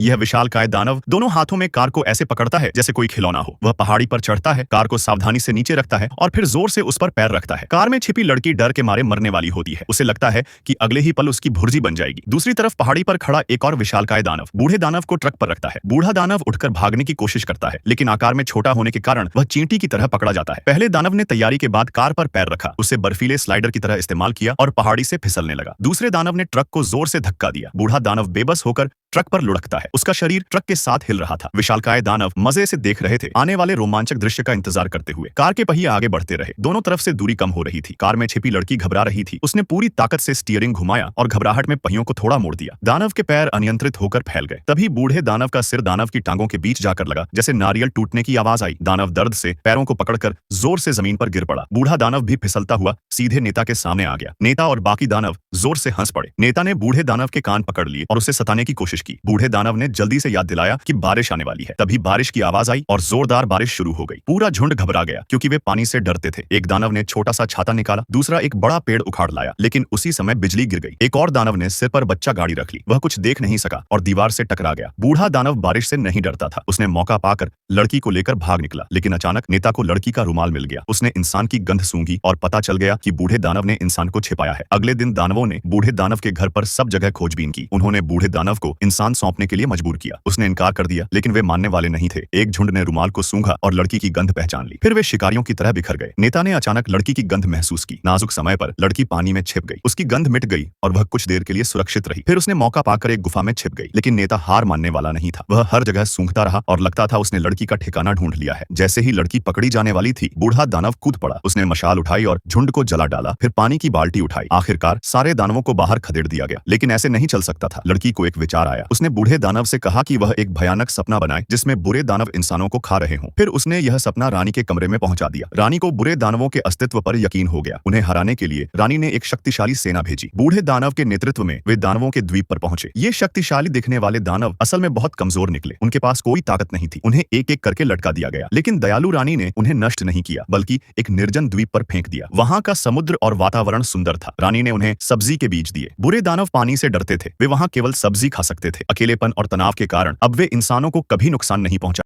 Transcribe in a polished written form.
यह विशालकाय दानव दोनों हाथों में कार को ऐसे पकड़ता है जैसे कोई खिलौना हो। वह पहाड़ी पर चढ़ता है, कार को सावधानी से नीचे रखता है और फिर जोर से उस पर पैर रखता है। कार में छिपी लड़की डर के मारे मरने वाली होती है। उसे लगता है कि अगले ही पल उसकी भुर्जी बन जाएगी। दूसरी तरफ पहाड़ी पर खड़ा एक और विशालकाय दानव बूढ़े दानव को ट्रक पर रखता है। बूढ़ा दानव उठकर भागने की कोशिश करता है, लेकिन आकार में छोटा होने के कारण वह चींटी की तरह पकड़ा जाता है। पहले दानव ने तैयारी के बाद कार पर पैर रखा, उसे बर्फीले स्लाइडर की तरह इस्तेमाल किया और पहाड़ी से फिसलने लगा। दूसरे दानव ने ट्रक को जोर से धक्का दिया। बूढ़ा दानव बेबस होकर ट्रक पर लुढ़कता है। उसका शरीर ट्रक के साथ हिल रहा था। विशालकाय दानव मजे से देख रहे थे, आने वाले रोमांचक दृश्य का इंतजार करते हुए। कार के पहिए आगे बढ़ते रहे। दोनों तरफ से दूरी कम हो रही थी। कार में छिपी लड़की घबरा रही थी। उसने पूरी ताकत से स्टीयरिंग घुमाया और घबराहट में पहियों को थोड़ा मोड़ दिया। दानव के पैर अनियंत्रित होकर फैल गए। तभी बूढ़े दानव का सिर दानव की टांगों के बीच जाकर लगा, जैसे नारियल टूटने की आवाज आई। दानव दर्द से पैरों को पकड़कर जोर से जमीन पर गिर पड़ा। बूढ़ा दानव भी फिसलता हुआ सीधे नेता के सामने आ गया। नेता और बाकी दानव जोर से हंस पड़े। नेता ने बूढ़े दानव के कान पकड़ लिए और उसे सताने की कोशिश की। बूढ़े दानव ने जल्दी से याद दिलाया कि बारिश आने वाली है। तभी बारिश की आवाज आई और जोरदार बारिश शुरू हो गई। पूरा झुंड घबरा गया क्योंकि वे पानी से डरते थे। एक दानव ने छोटा सा छाता निकाला, दूसरा एक बड़ा पेड़ उखाड़ लाया, लेकिन उसी समय बिजली गिर गई। एक और दानव ने सिर पर बच्चा गाड़ी रख ली। वह कुछ देख नहीं सका और दीवार से टकरा गया। बूढ़ा दानव बारिश से नहीं डरता था। उसने मौका पाकर लड़की को लेकर भाग निकला, लेकिन अचानक नेता को लड़की का रुमाल मिल गया। उसने इंसान की गंध सूंघी और पता चल गया कि बूढ़े दानव ने इंसान को छिपाया है। अगले दिन दानवों ने बूढ़े दानव के घर पर सब जगह खोजबीन की। उन्होंने बूढ़े दानव को इंसान सौंपने के लिए मजबूर किया। उसने इनकार कर दिया, लेकिन वे मानने वाले नहीं थे। एक झुंड ने रुमाल को सूंघा और लड़की की गंध पहचान ली। फिर वे शिकारियों की तरह बिखर गए। नेता ने अचानक लड़की की गंध महसूस की। नाजुक समय पर लड़की पानी में छिप गई। उसकी गंध मिट गई और वह कुछ देर के लिए सुरक्षित रही। फिर उसने मौका पाकर एक गुफा में छिप गई, लेकिन नेता हार मानने वाला नहीं था। वह हर जगह सूंघता रहा और लगता था उसने लड़की का ठिकाना ढूंढ लिया है। जैसे ही लड़की पकड़ी जाने वाली थी, बूढ़ा दानव कूद पड़ा। उसने मशाल उठाई और झुंड को जला डाला। फिर पानी की बाल्टी उठाई। आखिरकार सारे दानवों को बाहर खदेड़ दिया गया। लेकिन ऐसे नहीं चल सकता था। लड़की को एक विचार आया। उसने बूढ़े दानव से कहा कि वह एक भयानक सपना बनाए जिसमें बुरे दानव इंसानों को खा रहे हों। फिर उसने यह सपना रानी के कमरे में पहुंचा दिया। रानी को बुरे दानवों के अस्तित्व पर यकीन हो गया। उन्हें हराने के लिए रानी ने एक शक्तिशाली सेना भेजी। बूढ़े दानव के नेतृत्व में वे दानवों के द्वीप पर पहुंचे। ये शक्तिशाली दिखने वाले दानव असल में बहुत कमजोर निकले। उनके पास कोई ताकत नहीं थी। उन्हें एक एक करके लटका दिया गया। लेकिन दयालु रानी ने उन्हें नष्ट नहीं किया, बल्कि एक निर्जन द्वीप पर फेंक दिया। वहां का समुद्र और वातावरण सुंदर था। रानी ने उन्हें सब्जी के बीज दिए। बुरे दानव पानी से डरते थे। वे वहां केवल सब्जी खा सकते थे। अकेलेपन और तनाव के कारण अब वे इंसानों को कभी नुकसान नहीं पहुंचा